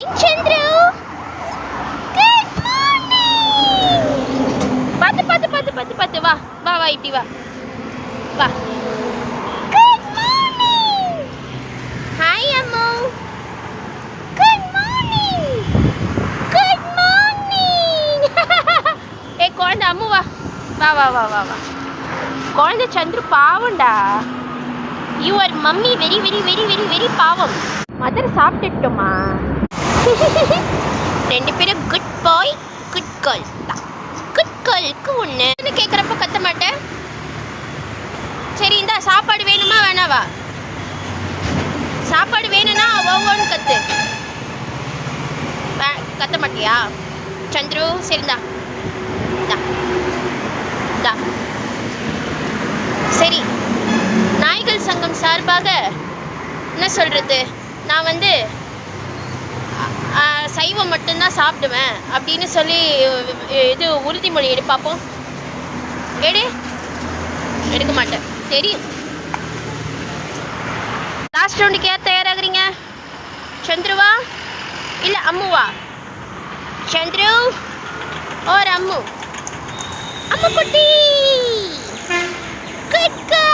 Chandru, good morning. பாத்து பாத்து பாத்து பாத்து பாத்து வா வா வா இப்படி வா வா. Good morning. Hi Ammu. Good morning. Good morning. ஏ குழந்தை அம்மு வா வா வா வா வா வா. குழந்தை சந்துரு பாவம்டா. You are mummy very very very very very பாவம். மதர் சாப்பிட்டுட்டோமா? ரெண்டு பேரும் குட் பாய் குட் கேர்ள் தான். குட் கேர்ளுக்கு ஒன்று கேட்குறப்ப கத்த மாட்டேன். சரி இந்தா சாப்பாடு வேணுமா வேணாவா? சாப்பாடு வேணும்னா ஒவ்வொன்று கத்து. கத்த மாட்டியா சந்துரு? சரிந்தா இந்தா. சரி, நாய்கள் சங்கம் சார்பாக என்ன சொல்கிறது, நான் வந்து சைவம் மட்டும்தான் சாப்பிடுவேன் அப்படின்னு சொல்லி இது உறுதிமொழி எடு பார்ப்போம். எடுக்க மாட்டேன் தெரியும். லாஸ்ட் ரவுண்டுக்கு யார் தயாராகிறீங்க? சந்துருவா இல்லை அம்முவா? சந்துரு ஓர் அம்மு? அம்மு குட்டி குட் கேர்ள்.